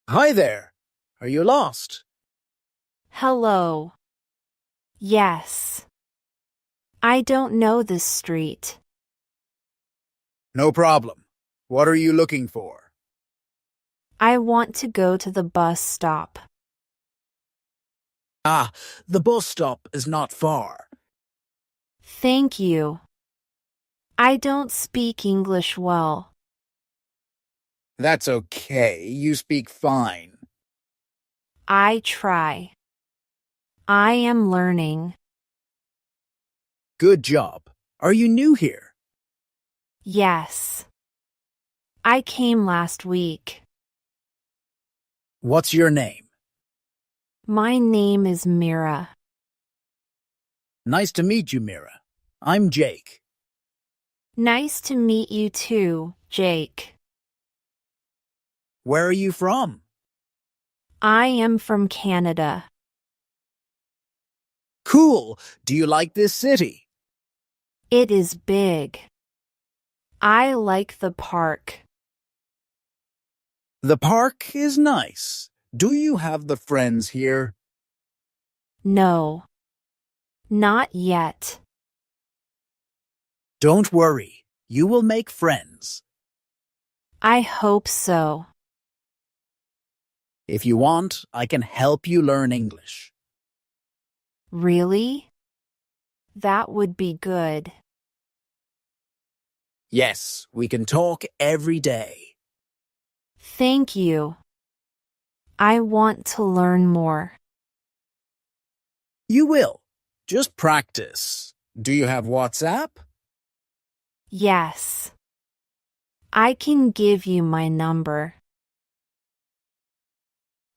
Hi there. Are you lost? Hello. Yes. I don't know this street. No problem. What are you looking for? I want to go to the bus stop. Ah, the bus stop is not far. Thank you. I don't speak English well. That's okay. You speak fine. I try. I am learning. Good job. Are you new here? Yes. I came last week. What's your name? My name is Mira. Nice to meet you, Mira. I'm Jake. Nice to meet you too, Jake. Where are you from? I am from Canada. Cool. Do you like this city? It is big. I like the park. The park is nice. Do you have the friends here? No, not yet. Don't worry. You will make friends. I hope so. If you want, I can help you learn English. Really? That would be good. Yes, we can talk every day. Thank you. I want to learn more. You will. Just practice. Do you have WhatsApp? Yes. I can give you my number.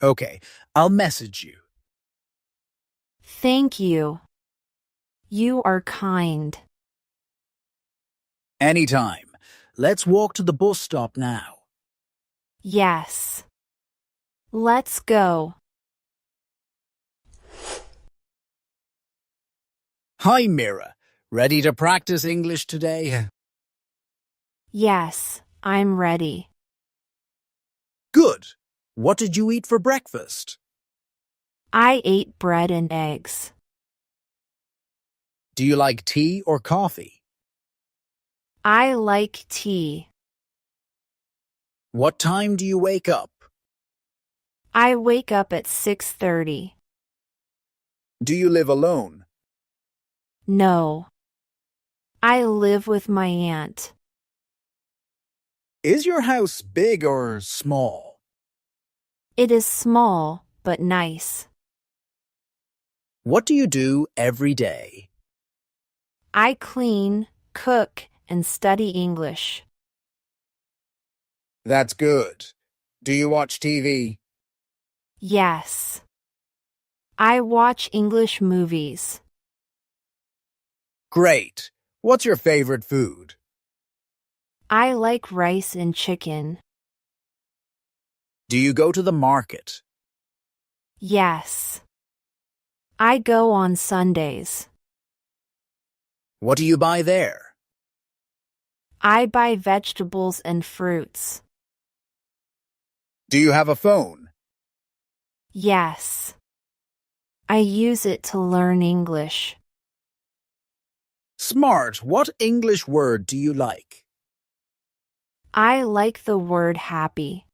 Okay, I'll message you. Thank you. You are kind. Anytime. Let's walk to the bus stop now. Yes. Let's go. Hi, Mira. Ready to practice English today? Yes, I'm ready. Good. What did you eat for breakfast? I ate bread and eggs. Do you like tea or coffee? I like tea. What time do you wake up? I wake up at 6:30. Do you live alone? No. I live with my aunt. Is your house big or small? It is small, but nice. What do you do every day? I clean, cook, and study English. That's good. Do you watch TV? Yes. I watch English movies. Great. What's your favorite food? I like rice and chicken. Do you go to the market? Yes. I go on Sundays. What do you buy there? I buy vegetables and fruits. Do you have a phone? Yes. I use it to learn English. Smart. What English word do you like? I like the word happy.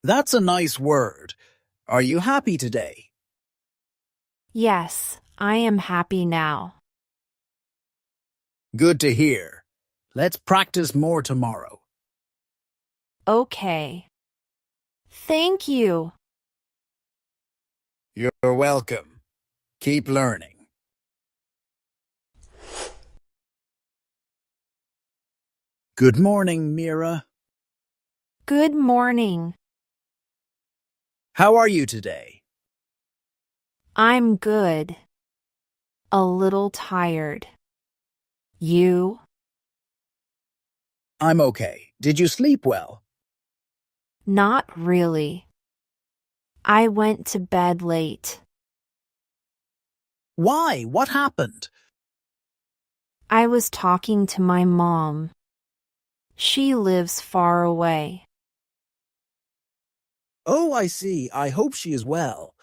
That's a nice word. Are you happy today? Yes, I am happy now. Good to hear. Let's practice more tomorrow. Okay. Thank you. You're welcome. Keep learning. Good morning, Mira. Good morning. How are you today? I'm good. A little tired. You? I'm okay. Did you sleep well? Not really. I went to bed late. Why? What happened? I was talking to my mom. She lives far away. Oh, I see. I hope she is well.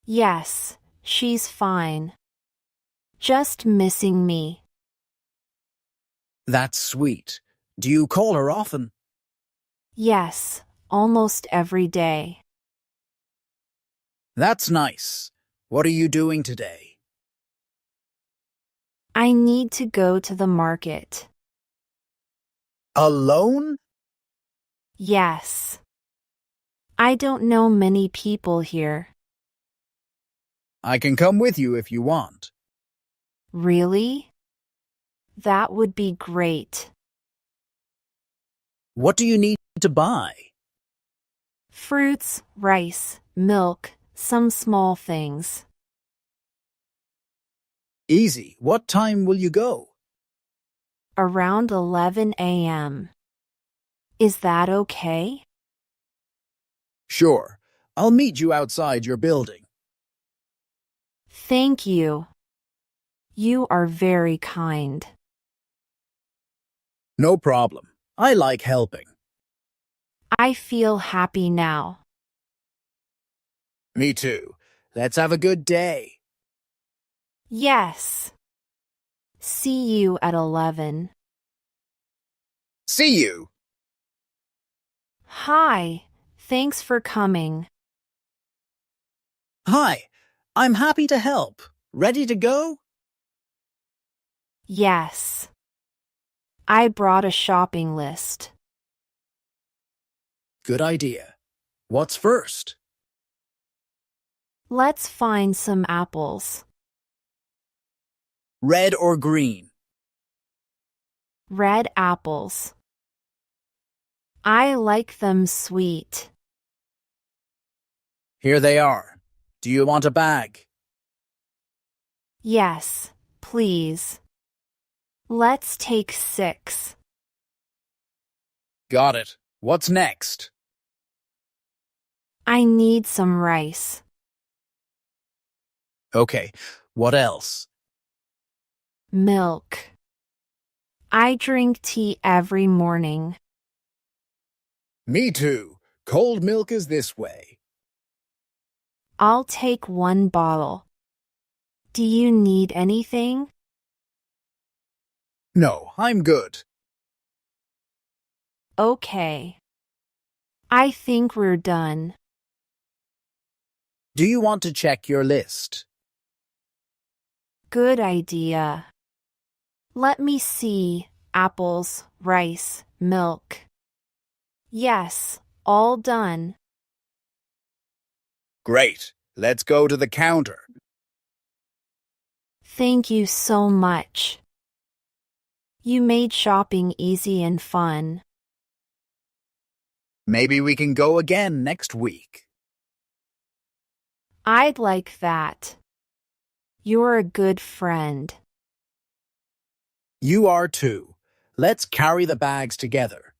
Yes, she's fine. Just missing me. That's sweet. Do you call her often? Yes, almost every day. That's nice. What are you doing today? I need to go to the market. Alone? Yes. I don't know many people here. I can come with you if you want. Really? That would be great. What do you need to buy? Fruits, rice, milk, some small things. Easy. What time will you go? Around 11 a.m. Is that okay? Sure. I'll meet you outside your building. Thank you. You are very kind. No problem. I like helping. I feel happy now. Me too. Let's have a good day. Yes. See you at 11. See you. Hi. Thanks for coming. Hi. I'm happy to help. Ready to go? Yes. I brought a shopping list. Good idea. What's first? Let's find some apples. Red or green? Red apples. I like them sweet. Here they are. Do you want a bag? Yes, please. Let's take 6. Got it. What's next? I need some rice. Okay. What else? Milk. I drink tea every morning. Me too. Cold milk is this way. I'll take 1 bottle. Do you need anything? No, I'm good. Okay. I think we're done. Do you want to check your list? Good idea. Let me see. Apples, rice, milk. Yes, all done. Great. Let's go to the counter. Thank you so much. You made shopping easy and fun. Maybe we can go again next week. I'd like that. You're a good friend. You are too. Let's carry the bags together.